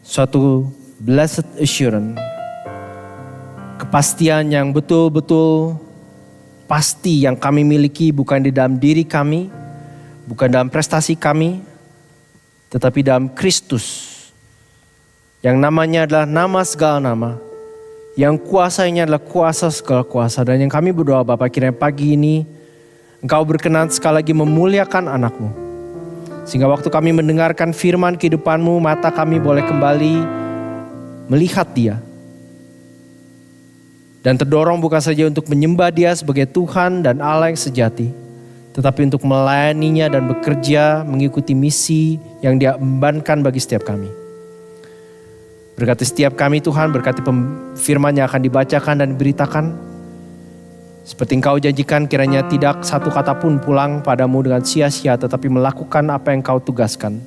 suatu blessed assurance, kepastian yang betul-betul pasti yang kami miliki bukan di dalam diri kami, bukan dalam prestasi kami, tetapi dalam Kristus. Yang namanya adalah nama segala nama, yang kuasanya adalah kuasa segala kuasa. Dan yang kami berdoa Bapa, kiranya pagi ini Engkau berkenan sekali lagi memuliakan anak-Mu. Sehingga waktu kami mendengarkan firman kehidupan-Mu, mata kami boleh kembali melihat Dia. Dan terdorong bukan saja untuk menyembah Dia sebagai Tuhan dan Allah yang sejati, tetapi untuk melayaninya dan bekerja mengikuti misi yang Dia embankan bagi setiap kami. Berkati setiap kami Tuhan, berkati firman yang akan dibacakan dan diberitakan. Seperti Engkau janjikan, kiranya tidak satu kata pun pulang padamu dengan sia-sia, tetapi melakukan apa yang Engkau tugaskan.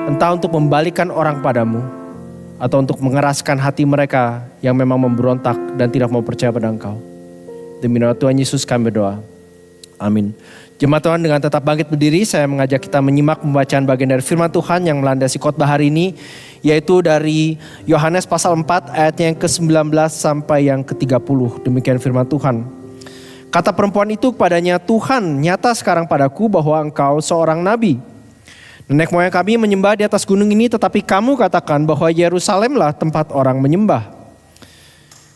Entah untuk membalikan orang padamu, atau untuk mengeraskan hati mereka yang memang memberontak dan tidak mau percaya pada Engkau. Demi nama Tuhan Yesus kami berdoa. Amin. Jemaat Tuhan, dengan tetap bangkit berdiri, saya mengajak kita menyimak pembacaan bagian dari firman Tuhan yang melandasi khotbah hari ini, yaitu dari Yohanes pasal 4 ayatnya yang ke-19 sampai yang ke-30. Demikian firman Tuhan. Kata perempuan itu kepadanya, Tuhan, nyata sekarang padaku bahwa engkau seorang nabi. Nenek moyang kami menyembah di atas gunung ini, tetapi kamu katakan bahwa Yerusalemlah tempat orang menyembah.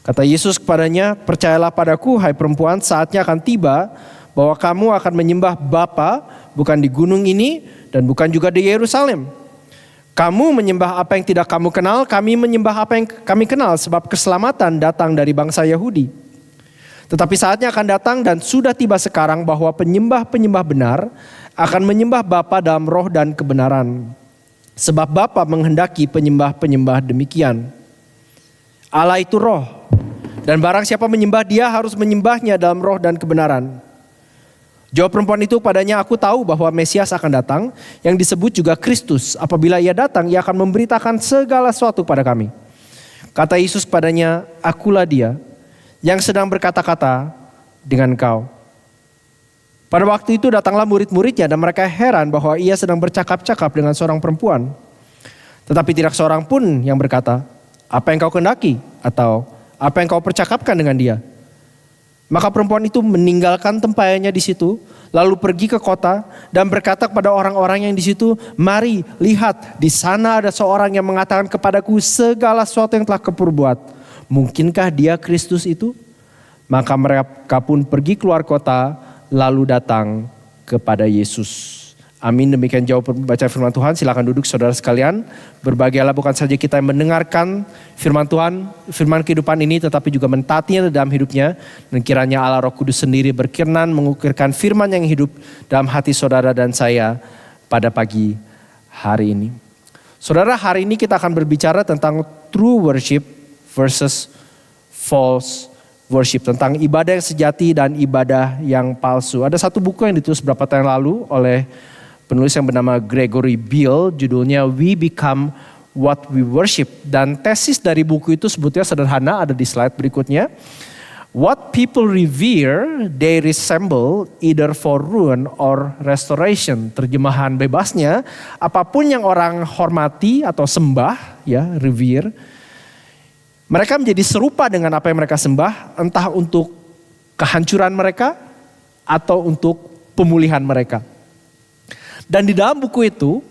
Kata Yesus kepadanya, percayalah padaku hai perempuan, saatnya akan tiba bahwa kamu akan menyembah Bapa bukan di gunung ini dan bukan juga di Yerusalem. Kamu menyembah apa yang tidak kamu kenal, kami menyembah apa yang kami kenal, sebab keselamatan datang dari bangsa Yahudi. Tetapi saatnya akan datang dan sudah tiba sekarang bahwa penyembah-penyembah benar akan menyembah Bapa dalam roh dan kebenaran. Sebab Bapa menghendaki penyembah-penyembah demikian. Allah itu roh, dan barang siapa menyembah Dia harus menyembahnya dalam roh dan kebenaran. Jawab perempuan itu padanya, aku tahu bahwa Mesias akan datang, yang disebut juga Kristus. Apabila Ia datang, Ia akan memberitakan segala sesuatu pada kami. Kata Yesus kepadanya, akulah Dia yang sedang berkata-kata dengan kau. Pada waktu itu datanglah murid-muridnya dan mereka heran bahwa Ia sedang bercakap-cakap dengan seorang perempuan. Tetapi tidak seorang pun yang berkata, apa yang kau kehendaki? Atau apa yang kau percakapkan dengan dia? Maka perempuan itu meninggalkan tempayannya di situ, lalu pergi ke kota dan berkata kepada orang-orang yang di situ, mari lihat, di sana ada seorang yang mengatakan kepadaku segala sesuatu yang telah kuperbuat. Mungkinkah Dia Kristus itu? Maka mereka pun pergi keluar kota, lalu datang kepada Yesus. Amin. Demikian jawab baca firman Tuhan. Silakan duduk saudara sekalian. Berbahagialah bukan saja kita yang mendengarkan firman Tuhan, firman kehidupan ini, tetapi juga mentaatinya dalam hidupnya. Dan kiranya Allah Roh Kudus sendiri berkenan mengukirkan firman yang hidup dalam hati saudara dan saya pada pagi hari ini. Saudara, hari ini kita akan berbicara tentang true worship versus false worship, tentang ibadah yang sejati dan ibadah yang palsu. Ada satu buku yang ditulis beberapa tahun lalu oleh penulis yang bernama Gregory Beale, judulnya We Become What We Worship. Dan tesis dari buku itu sebetulnya sederhana, ada di slide berikutnya. What people revere, they resemble either for ruin or restoration. Terjemahan bebasnya, apapun yang orang hormati atau sembah, ya revere, mereka menjadi serupa dengan apa yang mereka sembah, entah untuk kehancuran mereka atau untuk pemulihan mereka. Dan di dalam buku itu,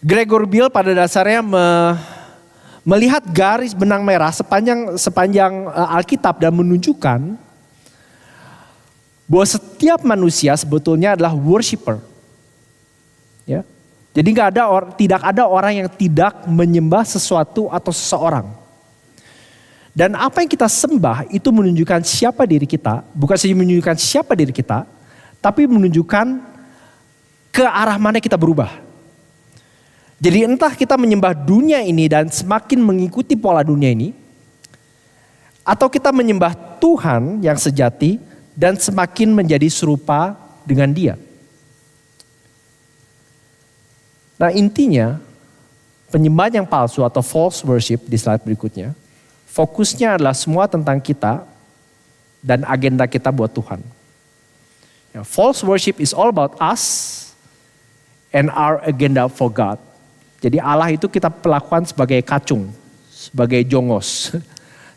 Gregory Beale pada dasarnya melihat garis benang merah sepanjang Alkitab dan menunjukkan bahwa setiap manusia sebetulnya adalah worshiper. Ya. Jadi tidak ada orang yang tidak menyembah sesuatu atau seseorang. Dan apa yang kita sembah itu menunjukkan siapa diri kita, bukan saja menunjukkan siapa diri kita, tapi menunjukkan ke arah mana kita berubah. Jadi entah kita menyembah dunia ini dan semakin mengikuti pola dunia ini, atau kita menyembah Tuhan yang sejati dan semakin menjadi serupa dengan Dia. Nah intinya, penyembahan yang palsu atau false worship di slide berikutnya, fokusnya adalah semua tentang kita dan agenda kita buat Tuhan. False worship is all about us and our agenda for God. Jadi Allah itu kita perlakukan sebagai kacung, sebagai jongos,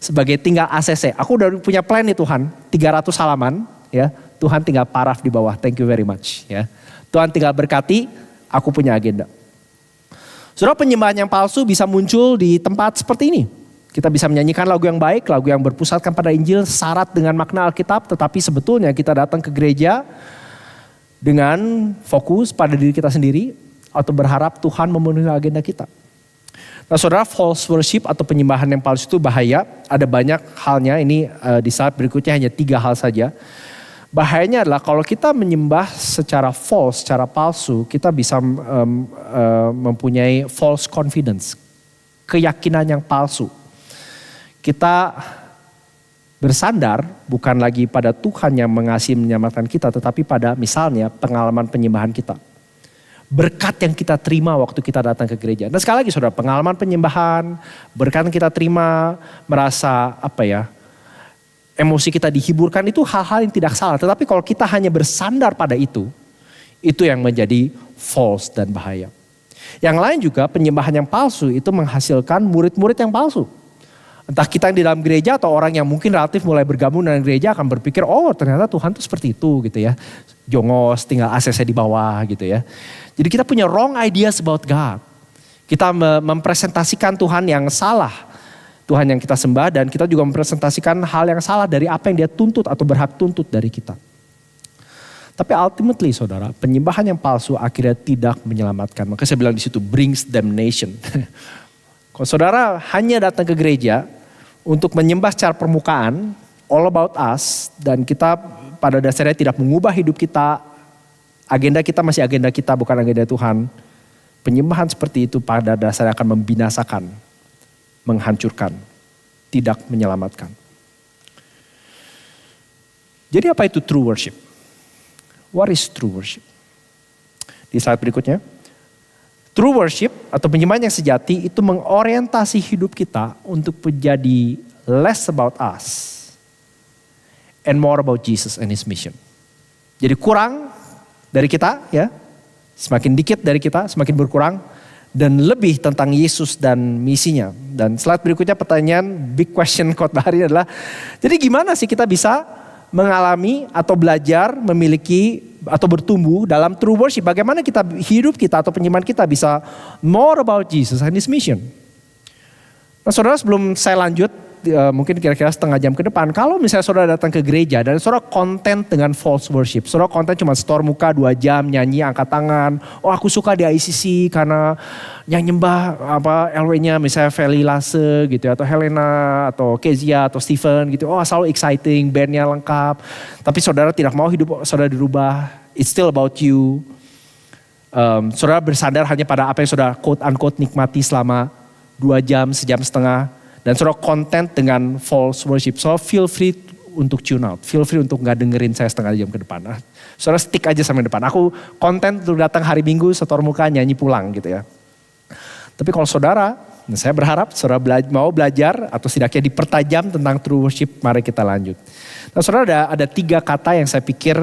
sebagai tinggal ACC. Aku udah punya plan nih Tuhan, 300 halaman ya. Tuhan tinggal paraf di bawah, thank you very much ya. Tuhan tinggal berkati, aku punya agenda. Saudara, penyembahan yang palsu bisa muncul di tempat seperti ini. Kita bisa menyanyikan lagu yang baik, lagu yang berpusatkan pada Injil, syarat dengan makna Alkitab, tetapi sebetulnya kita datang ke gereja dengan fokus pada diri kita sendiri, atau berharap Tuhan memenuhi agenda kita. Nah saudara, false worship atau penyembahan yang palsu itu bahaya. Ada banyak halnya, ini di slide berikutnya hanya 3 hal saja. Bahayanya adalah kalau kita menyembah secara false, secara palsu, kita bisa mempunyai false confidence, keyakinan yang palsu. Kita bersandar bukan lagi pada Tuhan yang mengasihi menyelamatkan kita, tetapi pada misalnya pengalaman penyembahan kita. Berkat yang kita terima waktu kita datang ke gereja. Nah sekali lagi saudara, pengalaman penyembahan, berkat yang kita terima, merasa emosi kita dihiburkan, itu hal-hal yang tidak salah. Tetapi kalau kita hanya bersandar pada itu yang menjadi false dan bahaya. Yang lain juga penyembahan yang palsu itu menghasilkan murid-murid yang palsu. Entah kita yang di dalam gereja atau orang yang mungkin relatif mulai bergabung dengan gereja akan berpikir, oh ternyata Tuhan tuh seperti itu gitu ya. Jongos, tinggal ACC di bawah gitu ya. Jadi kita punya wrong ideas about God. Kita mempresentasikan Tuhan yang salah. Tuhan yang kita sembah, dan kita juga mempresentasikan hal yang salah dari apa yang dia tuntut atau berhak tuntut dari kita. Tapi ultimately saudara, penyembahan yang palsu akhirnya tidak menyelamatkan. Maka saya bilang di situ brings damnation. Kalau saudara hanya datang ke gereja untuk menyembah secara permukaan, all about us, dan kita pada dasarnya tidak mengubah hidup kita, agenda kita masih agenda kita, bukan agenda Tuhan. Penyembahan seperti itu pada dasarnya akan membinasakan, menghancurkan, tidak menyelamatkan. Jadi apa itu true worship? What is true worship? Di slide berikutnya. True worship atau penyembahan yang sejati itu mengorientasi hidup kita untuk menjadi less about us and more about Jesus and His mission. Jadi kurang dari kita ya, semakin dikit dari kita, semakin berkurang, dan lebih tentang Yesus dan misinya. Dan slide berikutnya pertanyaan big question khotbah hari ini adalah, jadi gimana sih kita bisa mengalami atau belajar memiliki atau bertumbuh dalam true worship? Bagaimana kita hidup kita atau penyembahan kita bisa more about Jesus and His mission? Nah saudara, sebelum saya lanjut, mungkin kira-kira setengah jam ke depan, kalau misalnya saudara datang ke gereja dan saudara konten dengan false worship, saudara konten cuma store muka 2 jam, nyanyi, angkat tangan, oh aku suka di ICC karena yang nyembah LW-nya misalnya Feli Lase gitu, atau Helena, atau Kezia, atau Steven gitu, oh selalu exciting, bandnya lengkap, tapi saudara tidak mau hidup saudara dirubah, it's still about you. Saudara bersandar hanya pada apa yang saudara quote unquote nikmati selama 2 jam, sejam setengah, dan saudara content dengan false worship. So feel free untuk tune out. Feel free untuk gak dengerin saya setengah jam ke depan. Nah, saudara stick aja sampai depan. Aku content untuk datang hari Minggu, setor muka, nyanyi pulang gitu ya. Tapi kalau saudara, saya berharap saudara mau belajar atau setidaknya dipertajam tentang true worship, mari kita lanjut. Nah saudara, ada 3 kata yang saya pikir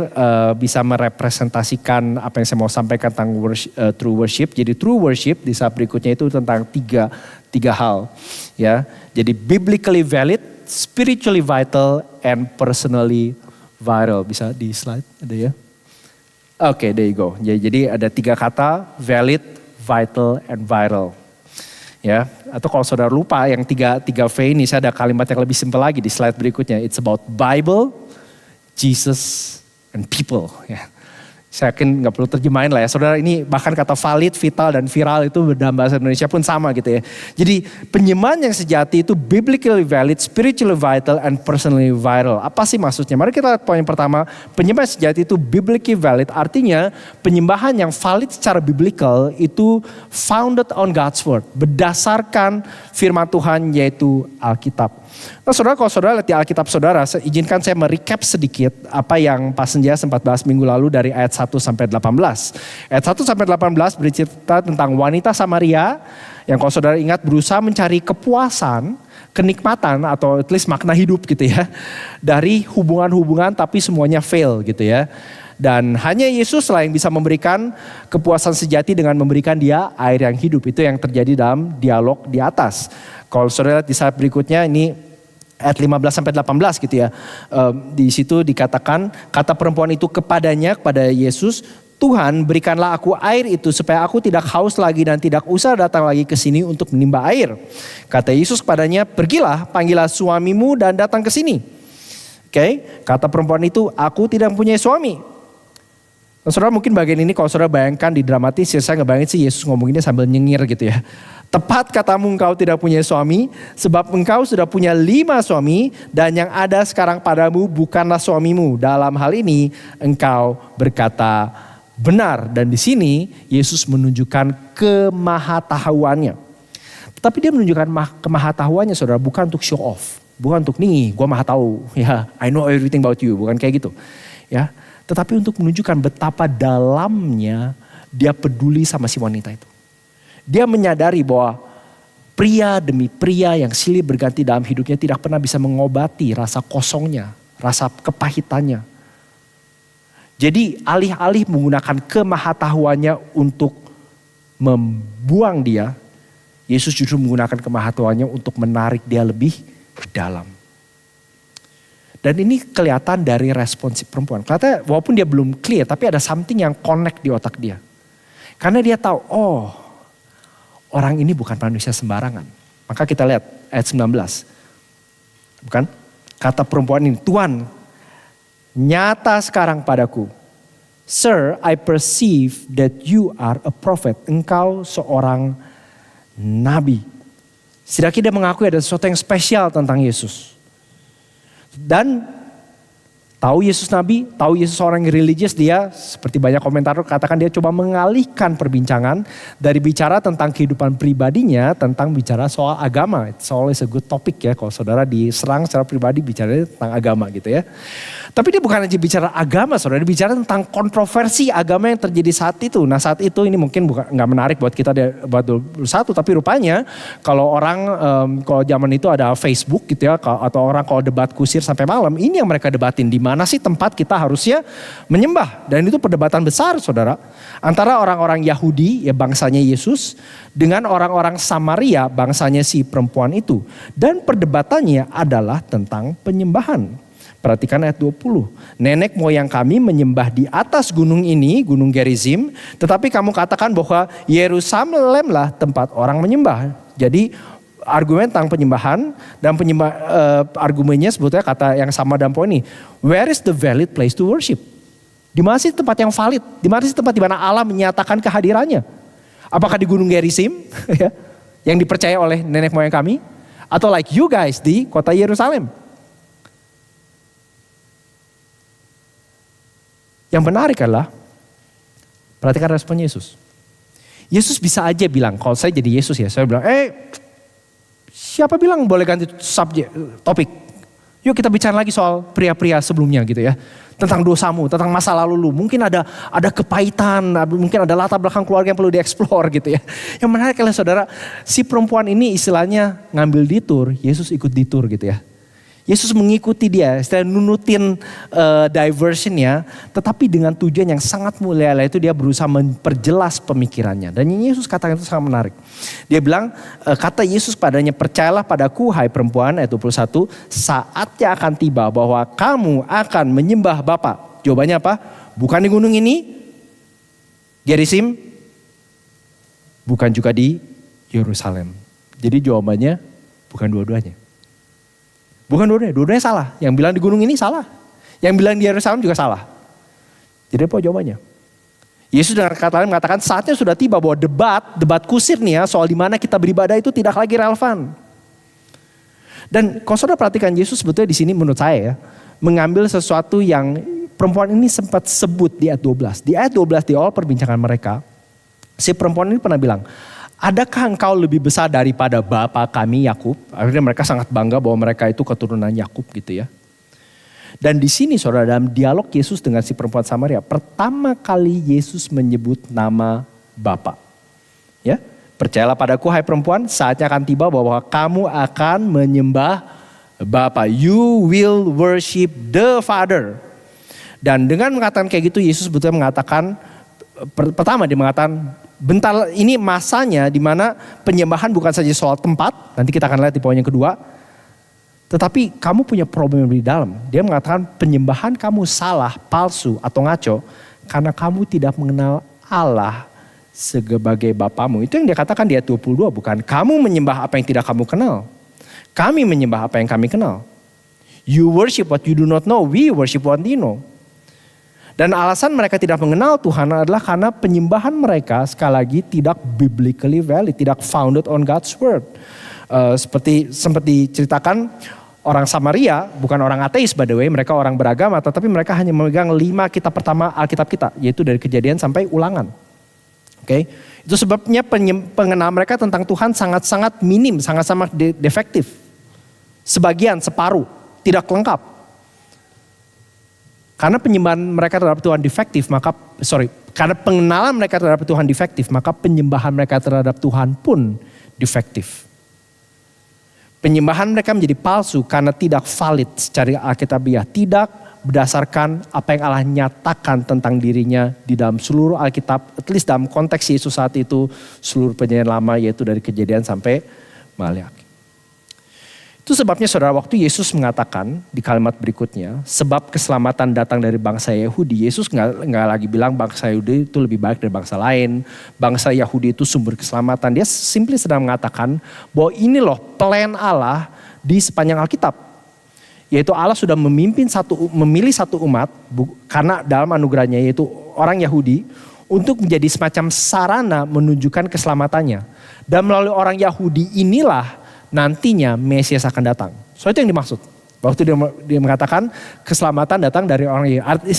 bisa merepresentasikan apa yang saya mau sampaikan tentang true worship. Jadi true worship di saat berikutnya itu tentang tiga hal ya. Jadi biblically valid, spiritually vital, and personally viral. Bisa di slide ada ya? Oke, there you go. Jadi ada 3 kata, valid, vital, and viral. Ya, atau kalau saudara lupa yang 3 V ini, saya ada kalimat yang lebih simpel lagi di slide berikutnya. It's about Bible, Jesus, and people. Ya. Saya yakin gak perlu terjemahin lah ya. Saudara, ini bahkan kata valid, vital, dan viral itu dalam bahasa Indonesia pun sama gitu ya. Jadi penyembahan yang sejati itu biblically valid, spiritually vital, and personally viral. Apa sih maksudnya? Mari kita lihat poin pertama. Penyembahan sejati itu biblically valid, artinya penyembahan yang valid secara biblical itu founded on God's word. Berdasarkan firman Tuhan yaitu Alkitab. Nah saudara, kalau saudara lihat di Alkitab saudara, izinkan saya merecap sedikit apa yang Pak Senja sempat bahas minggu lalu dari ayat 1 sampai 18. Ayat 1 sampai 18 bercerita tentang wanita Samaria yang kalau saudara ingat berusaha mencari kepuasan, kenikmatan atau at least makna hidup gitu ya. Dari hubungan-hubungan tapi semuanya fail gitu ya. Dan hanya Yesus lah yang bisa memberikan kepuasan sejati dengan memberikan dia air yang hidup. Itu yang terjadi dalam dialog di atas. Kalau saudara lihat di slide berikutnya ini ayat 15 sampai 18 gitu ya. Di situ dikatakan kata perempuan itu kepadanya, kepada Yesus, Tuhan berikanlah aku air itu supaya aku tidak haus lagi dan tidak usah datang lagi ke sini untuk menimba air. Kata Yesus kepadanya, pergilah panggillah suamimu dan datang ke sini. Oke, kata perempuan itu, aku tidak mempunyai suami. Nah, saudara mungkin bagian ini kalau saudara bayangkan di dramatis, saya ngebayangin sih Yesus ngomonginnya sambil nyengir gitu ya. Tepat katamu engkau tidak punya suami, sebab engkau sudah punya 5 suami dan yang ada sekarang padamu bukanlah suamimu. Dalam hal ini engkau berkata benar. Dan di sini Yesus menunjukkan kemahatauannya. Tetapi dia menunjukkan kemahatauannya saudara bukan untuk show off. Bukan untuk nih gue maha tahu. Ya, I know everything about you. Bukan kayak gitu. Ya, tetapi untuk menunjukkan betapa dalamnya dia peduli sama si wanita itu. Dia menyadari bahwa pria demi pria yang silih berganti dalam hidupnya tidak pernah bisa mengobati rasa kosongnya, rasa kepahitannya. Jadi alih-alih menggunakan kemahatauannya untuk membuang dia, Yesus justru menggunakan kemahatauannya untuk menarik dia lebih dalam. Dan ini kelihatan dari respon si perempuan. Kelihatan walaupun dia belum clear, tapi ada something yang connect di otak dia. Karena dia tahu, oh orang ini bukan manusia sembarangan. Maka kita lihat ayat 19. Bukan? Kata perempuan ini, Tuhan, nyata sekarang padaku. Sir, I perceive that you are a prophet. Engkau seorang nabi. Setidaknya dia mengakui ada sesuatu yang spesial tentang Yesus. Dan tahu Yesus nabi, tahu Yesus orang religius, dia seperti banyak komentator katakan dia coba mengalihkan perbincangan dari bicara tentang kehidupan pribadinya, tentang bicara soal agama. It's always a good topic ya kalau saudara diserang secara pribadi bicara tentang agama gitu ya. Tapi dia bukan hanya bicara agama saudara, dia bicara tentang kontroversi agama yang terjadi saat itu. Nah saat itu ini mungkin nggak menarik buat kita buat 21, tapi rupanya kalau orang kalau zaman itu ada Facebook gitu ya, atau orang kalau debat kusir sampai malam, ini yang mereka debatin, di mana sih tempat kita harusnya menyembah. Dan itu perdebatan besar saudara, antara orang-orang Yahudi ya bangsanya Yesus dengan orang-orang Samaria bangsanya si perempuan itu. Dan perdebatannya adalah tentang penyembahan. Perhatikan ayat 20. Nenek moyang kami menyembah di atas gunung ini, gunung Gerizim. Tetapi kamu katakan bahwa Yerusalemlah tempat orang menyembah. Jadi argumen tentang penyembahan dan argumennya sebetulnya kata yang sama dalam poin ini. Where is the valid place to worship? Di mana sih tempat yang valid? Di mana sih tempat di mana Allah menyatakan kehadirannya? Apakah di gunung Gerizim yang dipercaya oleh nenek moyang kami? Atau like you guys di kota Yerusalem? Yang menarik adalah, perhatikan respon Yesus. Yesus bisa aja bilang, kalau saya jadi Yesus ya, saya bilang, siapa bilang boleh ganti topik? Yuk kita bicara lagi soal pria-pria sebelumnya gitu ya. Tentang dosamu, tentang masa lalu lu. Mungkin ada kepahitan, mungkin ada latar belakang keluarga yang perlu dieksplor gitu ya. Yang menarik adalah saudara, si perempuan ini istilahnya ngambil detour, Yesus ikut detour gitu ya. Yesus mengikuti dia, setelah nunutin diversionnya, tetapi dengan tujuan yang sangat mulia, yaitu dia berusaha memperjelas pemikirannya. Dan yang Yesus katakan itu sangat menarik. Dia bilang, kata Yesus padanya, percayalah padaku hai perempuan, ayat 21, saatnya akan tiba bahwa kamu akan menyembah Bapa. Jawabannya apa? Bukan di gunung ini, Gerizim, bukan juga di Yerusalem. Jadi jawabannya bukan dua-duanya. Bukan dua-duanya salah. Yang bilang di gunung ini salah. Yang bilang di Yerusalem juga salah. Jadi apa jawabannya? Yesus dengan kata lain mengatakan saatnya sudah tiba bahwa debat kusir nih ya, soal di mana kita beribadah itu tidak lagi relevan. Dan kalau saudara perhatikan Yesus sebetulnya di sini menurut saya ya, mengambil sesuatu yang perempuan ini sempat sebut di ayat 12. Di ayat 12 di awal perbincangan mereka, si perempuan ini pernah bilang, adakah engkau lebih besar daripada bapa kami Yakub? Akhirnya mereka sangat bangga bahwa mereka itu keturunan Yakub gitu ya. Dan di sini saudara dalam dialog Yesus dengan si perempuan Samaria, pertama kali Yesus menyebut nama Bapa. Ya, percayalah padaku hai perempuan, saatnya akan tiba bahwa kamu akan menyembah Bapa. You will worship the Father. Dan dengan mengatakan kayak gitu, Yesus sebetulnya mengatakan, pertama dia mengatakan, bentar ini masanya di mana penyembahan bukan saja soal tempat, nanti kita akan lihat di poin yang kedua, tetapi kamu punya problem di dalam. Dia mengatakan penyembahan kamu salah, palsu atau ngaco, karena kamu tidak mengenal Allah sebagai Bapamu. Itu yang dia katakan di ayat 22, bukan kamu menyembah apa yang tidak kamu kenal. Kami menyembah apa yang kami kenal. You worship what you do not know, we worship what we know. Dan alasan mereka tidak mengenal Tuhan adalah karena penyembahan mereka sekali lagi tidak biblically valid, tidak founded on God's word. Seperti sempat diceritakan, orang Samaria bukan orang ateis by the way, mereka orang beragama, tetapi mereka hanya memegang 5 kitab pertama Alkitab kita, yaitu dari Kejadian sampai Ulangan. Oke, itu sebabnya pengenalan mereka tentang Tuhan sangat-sangat minim, sangat-sangat defektif. Sebagian, separuh, tidak lengkap. Karena penyembahan mereka terhadap Tuhan defektif, karena pengenalan mereka terhadap Tuhan defektif, maka penyembahan mereka terhadap Tuhan pun defektif. Penyembahan mereka menjadi palsu karena tidak valid secara Alkitabiah, tidak berdasarkan apa yang Allah nyatakan tentang dirinya di dalam seluruh Alkitab, at least dalam konteks Yesus saat itu, seluruh Perjanjian Lama, yaitu dari Kejadian sampai Maliaki. Itu sebabnya saudara, waktu Yesus mengatakan di kalimat berikutnya, sebab keselamatan datang dari bangsa Yahudi, Yesus nggak lagi bilang bangsa Yahudi itu lebih baik dari bangsa lain, bangsa Yahudi itu sumber keselamatan. Dia simply sedang mengatakan bahwa ini loh plan Allah di sepanjang Alkitab. Yaitu Allah sudah memilih satu umat, karena dalam anugerahnya yaitu orang Yahudi, untuk menjadi semacam sarana menunjukkan keselamatannya. Dan melalui orang Yahudi inilah nantinya Mesias akan datang. So itu yang dimaksud. Waktu dia mengatakan keselamatan datang dari orang Yahudi.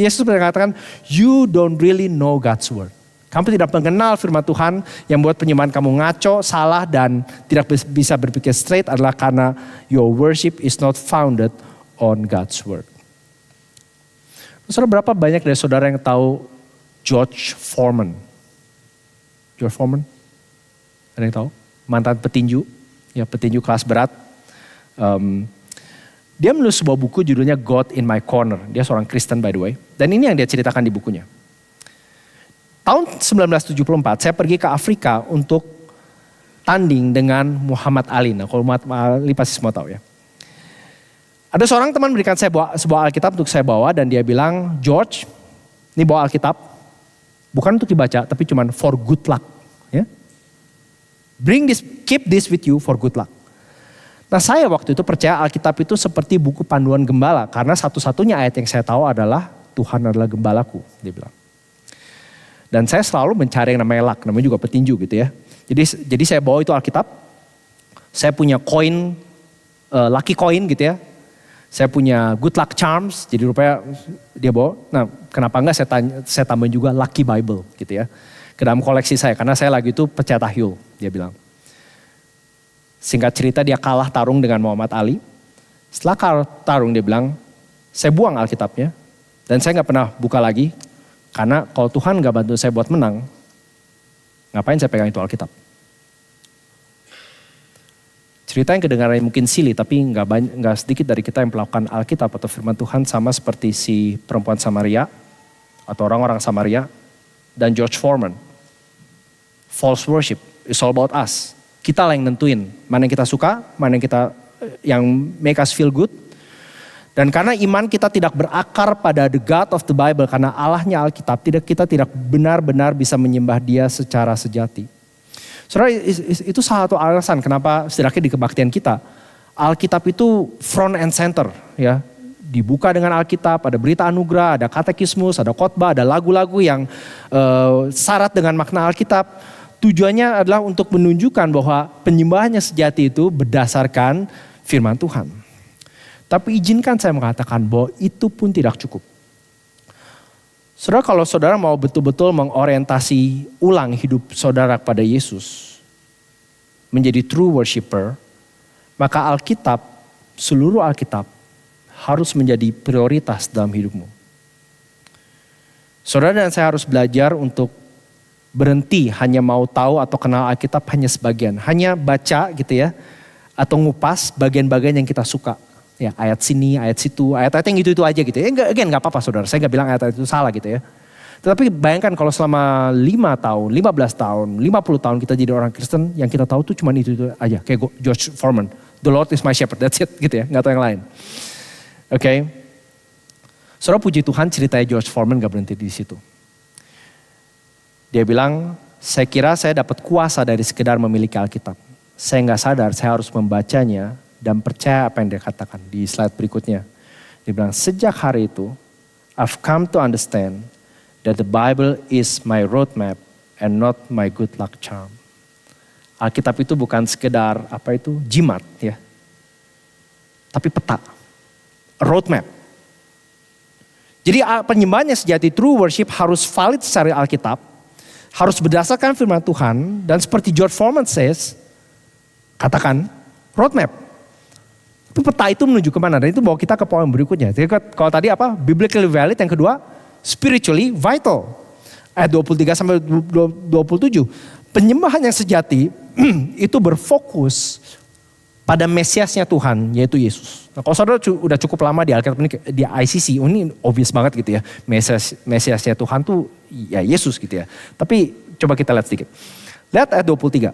Yesus mengatakan, you don't really know God's word. Kamu tidak mengenal firman Tuhan, yang buat penyembahan kamu ngaco, salah, dan tidak bisa berpikir straight adalah karena your worship is not founded on God's word. Saudara, berapa banyak dari saudara yang tahu George Foreman? George Foreman? Ada yang tahu? Mantan petinju. Ya, petinju kelas berat. Dia menulis sebuah buku judulnya God in My Corner. Dia seorang Kristen by the way. Dan ini yang dia ceritakan di bukunya. Tahun 1974 saya pergi ke Afrika untuk tanding dengan Muhammad Ali. Nah, kalau Muhammad Ali pasti semua tahu ya. Ada seorang teman berikan saya sebuah Alkitab untuk saya bawa, dan dia bilang, George, ini bawa Alkitab. Bukan untuk dibaca, tapi cuma for good luck. Ya. Keep this with you for good luck. Nah, saya waktu itu percaya Alkitab itu seperti buku panduan gembala. Karena satu-satunya ayat yang saya tahu adalah Tuhan adalah gembalaku, dia bilang. Dan saya selalu mencari yang namanya luck, namanya juga petinju gitu ya. Jadi saya bawa itu Alkitab. Saya punya koin, lucky coin gitu ya. Saya punya good luck charms, jadi rupanya dia bawa. Nah, kenapa enggak saya tambahin juga lucky Bible gitu ya. Ke dalam koleksi saya, karena saya lagi itu pecinta tahyul, dia bilang. Singkat cerita dia kalah tarung dengan Muhammad Ali. Setelah kalah tarung dia bilang, saya buang Alkitabnya dan saya gak pernah buka lagi. Karena kalau Tuhan gak bantu saya buat menang, ngapain saya pegang itu Alkitab. Cerita yang kedengarannya mungkin silly, tapi gak sedikit dari kita yang melakukan Alkitab atau firman Tuhan sama seperti si perempuan Samaria atau orang-orang Samaria dan George Foreman. False worship is all about us. Kita lah yang nentuin mana yang kita suka, mana yang make us feel good. Dan karena iman kita tidak berakar pada the God of the Bible, karena Allahnya Alkitab, kita tidak benar-benar bisa menyembah Dia secara sejati. Saudara, itu salah satu alasan kenapa setidaknya di kebaktian kita, Alkitab itu front and center ya. Dibuka dengan Alkitab, ada berita anugerah, ada katekismus, ada khotbah, ada lagu-lagu yang syarat dengan makna Alkitab. Tujuannya adalah untuk menunjukkan bahwa penyembahannya sejati itu berdasarkan firman Tuhan. Tapi izinkan saya mengatakan bahwa itu pun tidak cukup. Saudara, kalau saudara mau betul-betul mengorientasi ulang hidup saudara kepada Yesus, menjadi true worshiper, maka Alkitab, seluruh Alkitab harus menjadi prioritas dalam hidupmu. Saudara dan saya harus belajar untuk berhenti hanya mau tahu atau kenal Alkitab hanya sebagian. Hanya baca gitu ya, atau ngupas bagian-bagian yang kita suka. Ya, ayat sini, ayat situ, ayat-ayat yang gitu-itu aja gitu ya. Enggak apa-apa saudara, saya enggak bilang ayat-ayat itu salah gitu ya. Tetapi bayangkan kalau selama 5 tahun, 15 tahun, 50 tahun kita jadi orang Kristen, yang kita tahu tuh cuma itu aja. Kayak George Foreman, the Lord is my shepherd, that's it gitu ya, enggak tahu yang lain. Oke. Saudara, puji Tuhan ceritanya George Foreman enggak berhenti di situ. Dia bilang, saya kira saya dapat kuasa dari sekedar memiliki Alkitab. Saya enggak sadar saya harus membacanya dan percaya apa yang dia katakan di slide berikutnya. Dia bilang, sejak hari itu, I've come to understand that the Bible is my roadmap and not my good luck charm. Alkitab itu bukan sekedar jimat ya. Tapi peta. Roadmap. Jadi penyembahan yang sejati, true worship harus valid secara Alkitab. Harus berdasarkan firman Tuhan. Dan seperti George Foreman katakan roadmap. Itu peta itu menuju kemana? Dan itu bawa kita ke poin berikutnya. Jadi kalau tadi biblically valid, yang kedua spiritually vital. Ayat 23 sampai 27. Penyembahan yang sejati itu berfokus pada Mesiasnya Tuhan, yaitu Yesus. Nah, kalau saudara udah cukup lama di Alkitab ini, di ICC, ini obvious banget gitu ya. Mesiasnya Tuhan tuh ya Yesus gitu ya. Tapi coba kita lihat sedikit. Lihat ayat 23.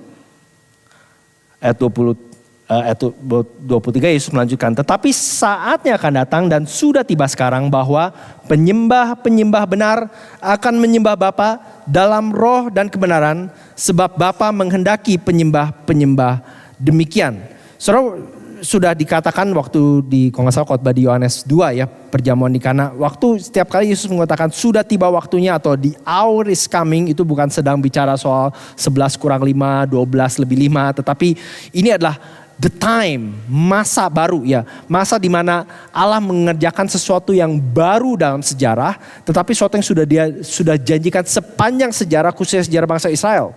Ayat 23 Yesus melanjutkan, tetapi saatnya akan datang dan sudah tiba sekarang bahwa penyembah-penyembah benar akan menyembah Bapa dalam roh dan kebenaran, sebab Bapa menghendaki penyembah-penyembah demikian. Saudara, sudah dikatakan waktu di kalau nggak salah khotbah di Yohanes 2 ya, perjamuan di Kana, waktu setiap kali Yesus mengatakan sudah tiba waktunya atau the hour is coming, itu bukan sedang bicara soal 11 kurang 5, 12 lebih 5, tetapi ini adalah the time, masa baru ya. Masa di mana Allah mengerjakan sesuatu yang baru dalam sejarah, tetapi sesuatu yang sudah janjikan sepanjang sejarah, khususnya sejarah bangsa Israel.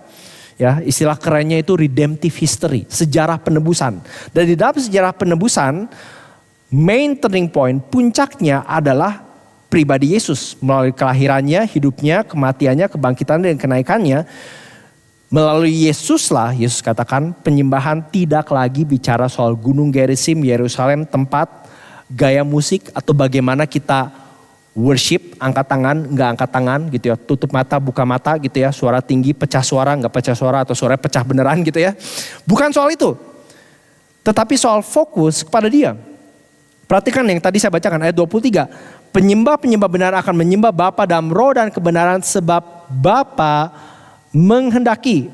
Ya, istilah kerennya itu redemptive history, sejarah penebusan. Dan di dalam sejarah penebusan, main turning point, puncaknya adalah pribadi Yesus. Melalui kelahirannya, hidupnya, kematiannya, kebangkitannya, dan kenaikannya. Melalui Yesuslah, Yesus katakan penyembahan tidak lagi bicara soal gunung Gerizim, Yerusalem, tempat, gaya musik, atau bagaimana kita worship, angkat tangan, enggak angkat tangan gitu ya, tutup mata, buka mata gitu ya, suara tinggi, pecah suara, enggak pecah suara, atau suara pecah beneran gitu ya. Bukan soal itu, tetapi soal fokus kepada Dia. Perhatikan yang tadi saya bacakan ayat 23, penyembah-penyembah benar akan menyembah Bapa dalam roh dan kebenaran, sebab Bapa menghendaki,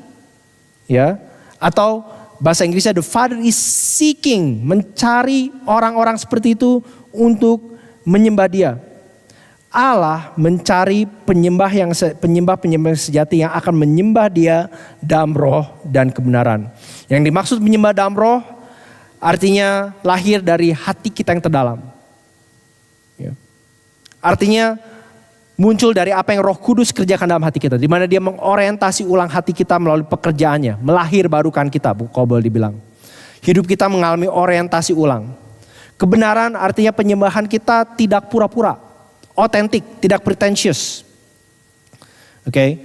ya, atau bahasa Inggrisnya the Father is seeking, mencari orang-orang seperti itu untuk menyembah Dia. Allah mencari penyembah yang sejati yang akan menyembah Dia dalam roh dan kebenaran. Yang dimaksud menyembah dalam roh artinya lahir dari hati kita yang terdalam. Ya. Artinya muncul dari apa yang Roh Kudus kerjakan dalam hati kita. Di mana Dia mengorientasi ulang hati kita melalui pekerjaannya. Melahir barukan kita, kalau boleh dibilang. Hidup kita mengalami orientasi ulang. Kebenaran artinya penyembahan kita tidak pura-pura. Otentik, tidak pretentious. Oke.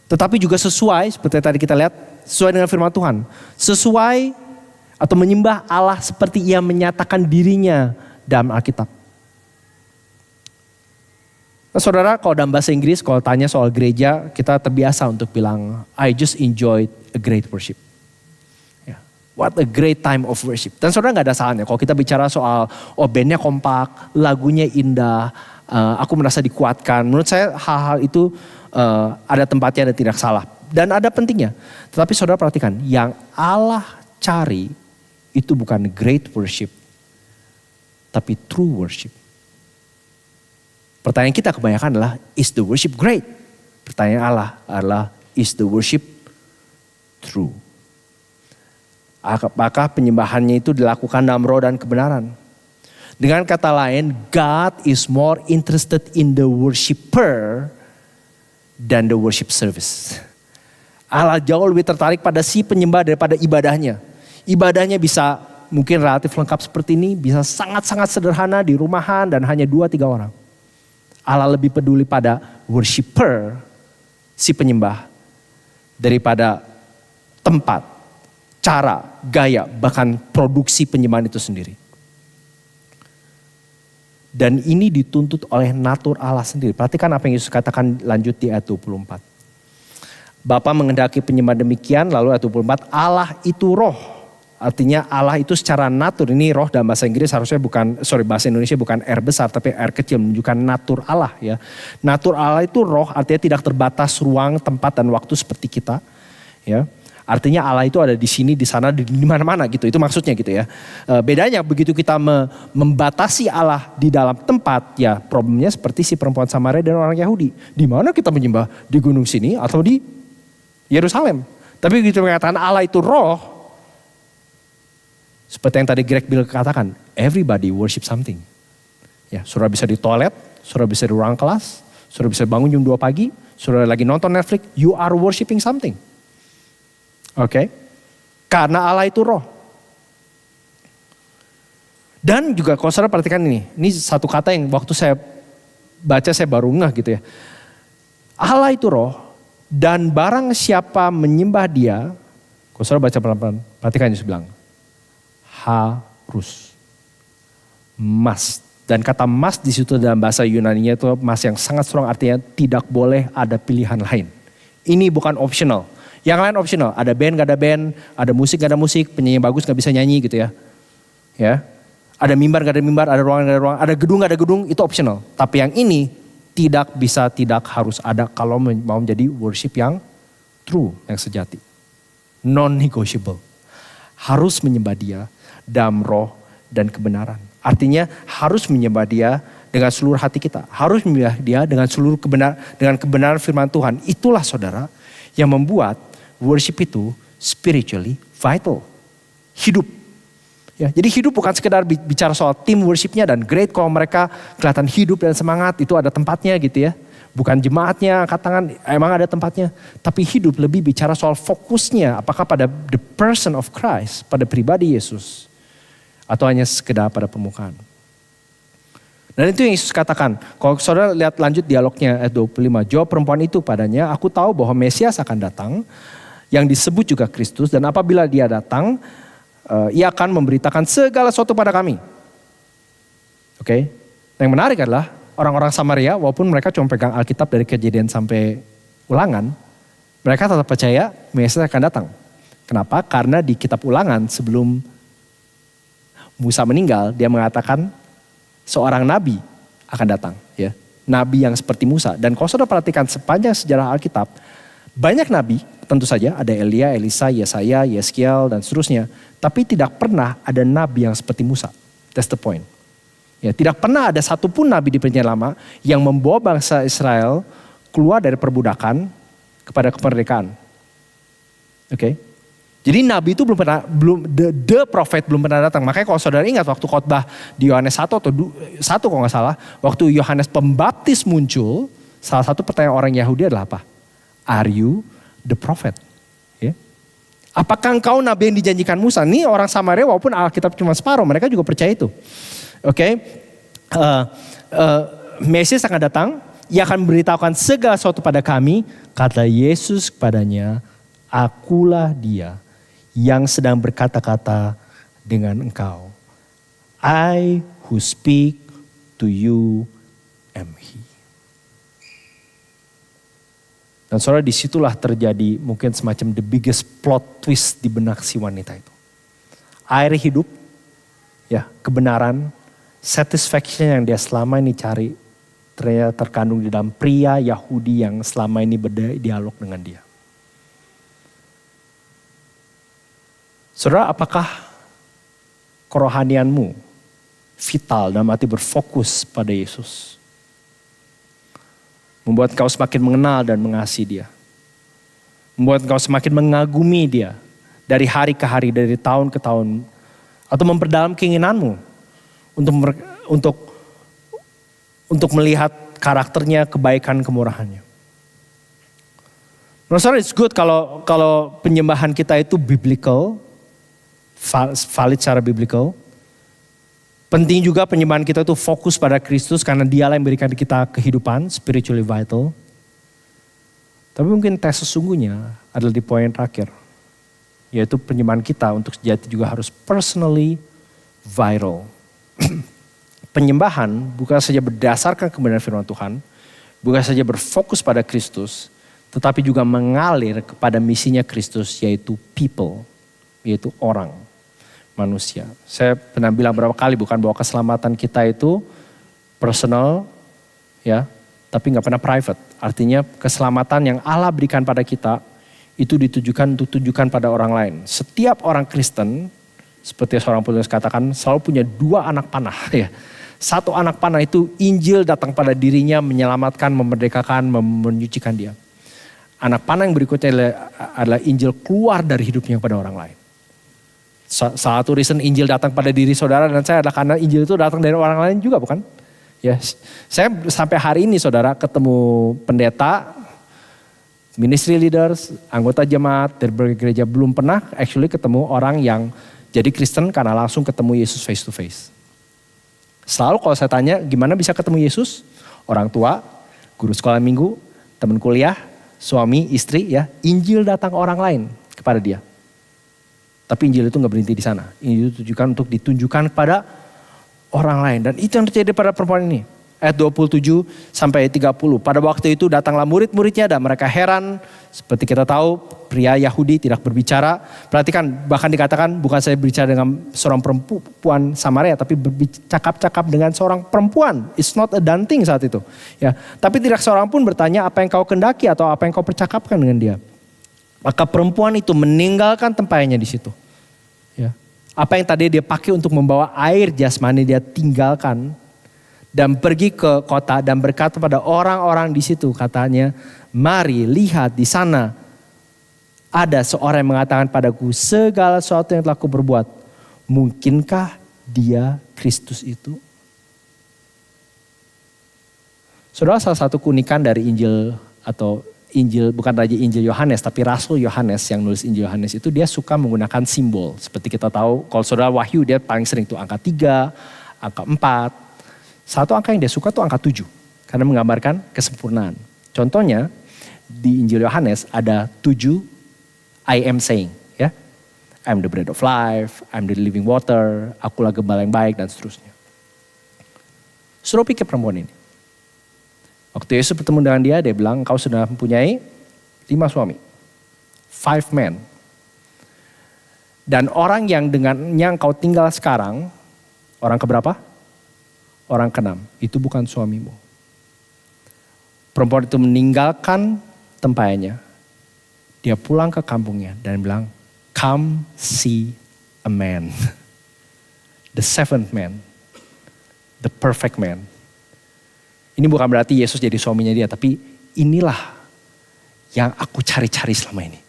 Tetapi juga sesuai, seperti tadi kita lihat, sesuai dengan firman Tuhan. Sesuai atau menyembah Allah seperti Ia menyatakan dirinya dalam Alkitab. Nah, saudara, kalau dalam bahasa Inggris, kalau tanya soal gereja, kita terbiasa untuk bilang, I just enjoyed a great worship. Ya, what a great time of worship. Dan saudara gak ada salahnya, kalau kita bicara soal, bandnya kompak, lagunya indah, aku merasa dikuatkan. Menurut saya hal-hal itu ada tempatnya dan tidak salah. Dan ada pentingnya. Tetapi saudara perhatikan, yang Allah cari itu bukan great worship, tapi true worship. Pertanyaan kita kebanyakan adalah, is the worship great? Pertanyaan Allah adalah, is the worship true? Apakah penyembahannya itu dilakukan dalam roh dan kebenaran? Dengan kata lain, God is more interested in the worshiper than the worship service. Allah jauh lebih tertarik pada si penyembah daripada ibadahnya. Ibadahnya bisa mungkin relatif lengkap seperti ini, bisa sangat-sangat sederhana di rumahan dan hanya 2-3 orang. Allah lebih peduli pada worshiper, si penyembah, daripada tempat, cara, gaya, bahkan produksi penyembahan itu sendiri. Dan ini dituntut oleh natur Allah sendiri. Perhatikan apa yang Yesus katakan lanjut di ayat 24. Bapa mengendaki penyembah demikian, lalu ayat 24, Allah itu roh. Artinya Allah itu secara natur, ini roh dalam bahasa Inggris harusnya bahasa Indonesia bukan R besar tapi R kecil, menunjukkan natur Allah ya. Natur Allah itu roh, artinya tidak terbatas ruang, tempat dan waktu seperti kita ya. Artinya Allah itu ada di sini, di sana, di mana-mana gitu. Itu maksudnya gitu ya. Bedanya begitu kita membatasi Allah di dalam tempat, ya problemnya seperti si perempuan Samaria dan orang Yahudi. Di mana kita menyembah? Di gunung sini atau di Yerusalem? Tapi begitu mengatakan Allah itu roh, seperti yang tadi Greg Bill katakan, everybody worship something. Ya, saudara bisa di toilet, saudara bisa di ruang kelas, saudara bisa bangun jam 2 pagi, saudara lagi nonton Netflix, you are worshiping something. Oke? Karena Allah itu roh. Dan juga kalau saudara perhatikan ini satu kata yang waktu saya baca saya baru ngeh gitu ya. Allah itu roh dan barang siapa menyembah dia, kalau saudara baca pelan-pelan, perhatikan Yesus bilang, harus, must. Dan kata must di situ dalam bahasa Yunani-nya itu must yang sangat strong, artinya tidak boleh ada pilihan lain. Ini bukan optional. Yang lain optional, ada band gak ada band, ada musik gak ada musik, penyanyi bagus gak bisa nyanyi gitu ya. Ya, ada mimbar gak ada mimbar, ada ruangan gak ada ruangan, ada gedung gak ada gedung, itu optional. Tapi yang ini tidak bisa, tidak harus ada kalau mau menjadi worship yang true, yang sejati. Non-negotiable. Harus menyembah dia dalam roh dan kebenaran. Artinya harus menyembah dia dengan seluruh hati kita. Harus menyembah dia dengan seluruh kebenaran firman Tuhan. Itulah saudara yang membuat worship itu spiritually vital. Hidup. Ya, jadi hidup bukan sekedar bicara soal tim worshipnya dan great kalau mereka kelihatan hidup dan semangat, itu ada tempatnya gitu ya. Bukan jemaatnya angkat tangan, emang ada tempatnya. Tapi hidup lebih bicara soal fokusnya, apakah pada the person of Christ, pada pribadi Yesus. Atau hanya sekedar pada permukaan. Dan itu yang Yesus katakan. Kalau saudara lihat lanjut dialognya ayat 25. Jawab perempuan itu padanya, aku tahu bahwa Mesias akan datang, yang disebut juga Kristus. Dan apabila dia datang, ia akan memberitakan segala sesuatu pada kami. Oke. Yang menarik adalah orang-orang Samaria, walaupun mereka cuma pegang Alkitab dari Kejadian sampai Ulangan, mereka tetap percaya Mesias akan datang. Kenapa? Karena di kitab Ulangan sebelum Musa meninggal, dia mengatakan seorang nabi akan datang. Ya, nabi yang seperti Musa. Dan kalau saudara perhatikan sepanjang sejarah Alkitab, banyak nabi, tentu saja ada Elia, Elisa, Yesaya, Yeskiel dan seterusnya. Tapi tidak pernah ada nabi yang seperti Musa. That's the point. Ya, tidak pernah ada satupun nabi di Perjanjian Lama yang membawa bangsa Israel keluar dari perbudakan kepada kemerdekaan. Oke. Jadi nabi itu the prophet belum pernah datang. Makanya kalau saudara ingat waktu khotbah di Yohanes 1 atau 1 kalau gak salah. Waktu Yohanes Pembaptis muncul, salah satu pertanyaan orang Yahudi adalah apa? Are you the prophet? Ya. Apakah engkau nabi yang dijanjikan Musa? Ini orang Samaria walaupun Alkitab cuma separuh, mereka juga percaya itu. Oke. Mesias akan datang, ia akan memberitahukan segala sesuatu pada kami. Kata Yesus kepadanya, akulah dia yang sedang berkata-kata dengan engkau. I who speak to you am he. Dan saudara disitulah terjadi mungkin semacam the biggest plot twist di benak si wanita itu. Air hidup, ya kebenaran, satisfaction yang dia selama ini cari ternyata terkandung di dalam pria Yahudi yang selama ini berdialog dengan dia. Saudara, apakah kerohanianmu vital dalam arti berfokus pada Yesus? Membuat kau semakin mengenal dan mengasihi dia. Membuat kau semakin mengagumi dia dari hari ke hari, dari tahun ke tahun. Atau memperdalam keinginanmu untuk melihat karakternya, kebaikan, kemurahannya. Menurut saya it's good kalau penyembahan kita itu biblical, valid secara biblical. Penting juga penyembahan kita itu fokus pada Kristus karena dialah yang memberikan kita kehidupan, spiritually vital. Tapi mungkin tes sesungguhnya adalah di poin terakhir. Yaitu penyembahan kita untuk sejati juga harus personally vital. penyembahan bukan saja berdasarkan kebenaran firman Tuhan, bukan saja berfokus pada Kristus, tetapi juga mengalir kepada misinya Kristus, yaitu people, yaitu orang, manusia. Saya pernah bilang berapa kali bukan bahwa keselamatan kita itu personal, ya, tapi nggak pernah private. Artinya keselamatan yang Allah berikan pada kita itu ditujukan untuk tujukan pada orang lain. Setiap orang Kristen, seperti seorang penulis katakan, selalu punya 2 anak panah. Ya. 1 anak panah itu Injil datang pada dirinya, menyelamatkan, memerdekakan, menyucikan dia. Anak panah yang berikutnya adalah Injil keluar dari hidupnya kepada orang lain. Salah satu reason Injil datang pada diri saudara dan saya adalah karena Injil itu datang dari orang lain juga, bukan? Ya, saya sampai hari ini saudara ketemu pendeta, ministry leaders, anggota jemaat dari berbagai gereja, belum pernah actually ketemu orang yang jadi Kristen karena langsung ketemu Yesus face to face. Selalu kalau saya tanya gimana bisa ketemu Yesus? Orang tua, guru sekolah minggu, teman kuliah, suami, istri, ya, Injil datang orang lain kepada dia. Tapi Injil itu gak berhenti di sana. Injil ditujukan untuk ditunjukkan kepada orang lain. Dan itu yang terjadi pada perempuan ini. Ayat 27 sampai 30. Pada waktu itu datanglah murid-muridnya dan mereka heran. Seperti kita tahu pria Yahudi tidak berbicara. Perhatikan bahkan dikatakan bukan saya berbicara dengan seorang perempuan Samaria. Tapi bercakap-cakap dengan seorang perempuan. It's not a done thing saat itu. Ya, tapi tidak seorang pun bertanya apa yang kau kendaki atau apa yang kau percakapkan dengan dia. Maka perempuan itu meninggalkan tempayannya di situ. Ya. Apa yang tadi dia pakai untuk membawa air jasmani dia tinggalkan. Dan pergi ke kota dan berkata pada orang-orang di situ, katanya, mari lihat di sana ada seorang yang mengatakan padaku segala sesuatu yang telah aku berbuat. Mungkinkah dia Kristus itu? Saudara, salah satu keunikan dari Injil atau Injil, bukan saja Injil Yohanes, tapi Rasul Yohanes yang nulis Injil Yohanes itu dia suka menggunakan simbol. Seperti kita tahu, kalau saudara Wahyu dia paling sering itu angka 3, angka 4. Satu angka yang dia suka tuh angka 7. Karena menggambarkan kesempurnaan. Contohnya di Injil Yohanes ada 7 I am saying. Ya, I'm the bread of life, I'm the living water, akulah gembala yang baik dan seterusnya. Suruh pikir perempuan ini. Waktu Yesus bertemu dengan dia bilang kau sudah mempunyai 5 suami. 5 men. Dan orang yang dengannya kau tinggal sekarang, orang keberapa? Orang ke-6, itu bukan suamimu. Perempuan itu meninggalkan tempayannya. Dia pulang ke kampungnya dan bilang, come see a man. The 7th man. The perfect man. Ini bukan berarti Yesus jadi suaminya dia, tapi inilah yang aku cari-cari selama ini.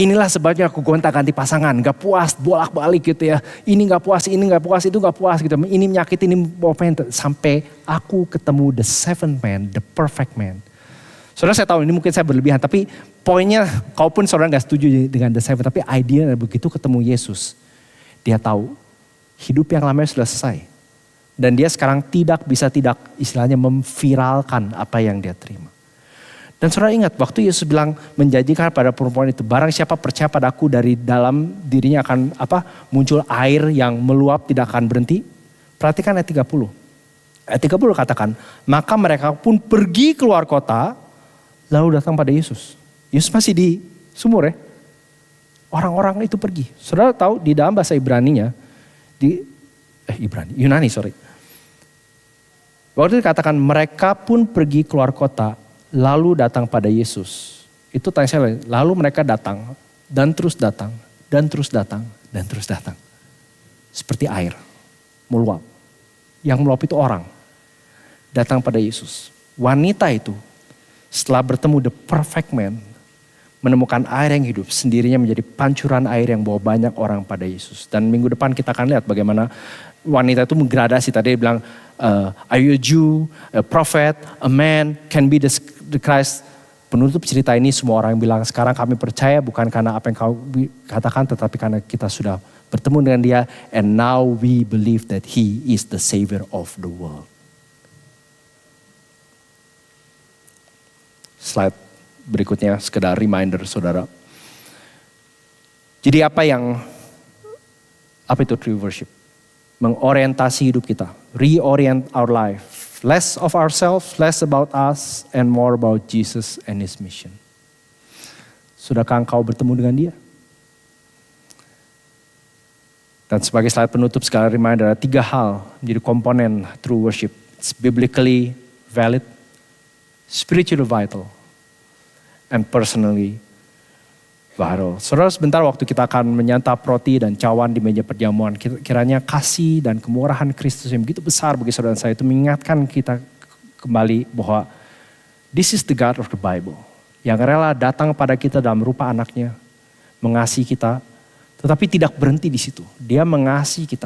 Inilah sebabnya aku gonta-ganti pasangan, gak puas, bolak-balik gitu ya. Ini gak puas, itu gak puas gitu. Ini menyakit, ini sampai aku ketemu the 7th man, the perfect man. Saudara saya tahu ini mungkin saya berlebihan, tapi poinnya kalaupun saudara gak setuju dengan the 7th, tapi idea begitu ketemu Yesus. Dia tahu hidup yang lamanya sudah selesai. Dan dia sekarang tidak bisa istilahnya memviralkan apa yang dia terima. Dan saudara ingat waktu Yesus bilang menjanjikan pada perempuan itu, barang siapa percaya padaku dari dalam dirinya akan muncul air yang meluap tidak akan berhenti. Perhatikan ayat 30. Ayat 30 katakan, maka mereka pun pergi keluar kota lalu datang pada Yesus. Yesus masih di sumur ya. Orang-orang itu pergi. Saudara tahu di dalam bahasa Yunani. Waktu itu dikatakan mereka pun pergi keluar kota lalu datang pada Yesus. Itu tanya saya, lalu mereka datang dan terus datang dan terus datang dan terus datang. Seperti air meluap. Yang meluap itu orang. Datang pada Yesus. Wanita itu setelah bertemu the perfect man, menemukan air yang hidup, sendirinya menjadi pancuran air yang bawa banyak orang pada Yesus. Dan minggu depan kita akan lihat bagaimana wanita itu menggradasi. Tadi dia bilang, are you a Jew, a prophet, a man, can be the Christ. Penutup cerita ini semua orang bilang, sekarang kami percaya bukan karena apa yang kau katakan, tetapi karena kita sudah bertemu dengan dia. And now we believe that he is the savior of the world. Slide berikutnya sekedar reminder saudara. Jadi apa yang Apa itu true worship? Mengorientasi hidup kita. Reorient our life. Less of ourselves, less about us, and more about Jesus and His mission. Sudahkah engkau bertemu dengan Dia? Dan sebagai slide penutup sekali reminder, ada 3 hal menjadi komponen true worship. It's biblically valid, spiritually vital, and personally vital. Saudara, sebentar waktu kita akan menyantap roti dan cawan di meja perjamuan, kiranya kasih dan kemurahan Kristus yang begitu besar bagi saudara dan saya itu mengingatkan kita kembali bahwa this is the God of the Bible. Yang rela datang pada kita dalam rupa anaknya, mengasihi kita, tetapi tidak berhenti di situ. Dia mengasihi kita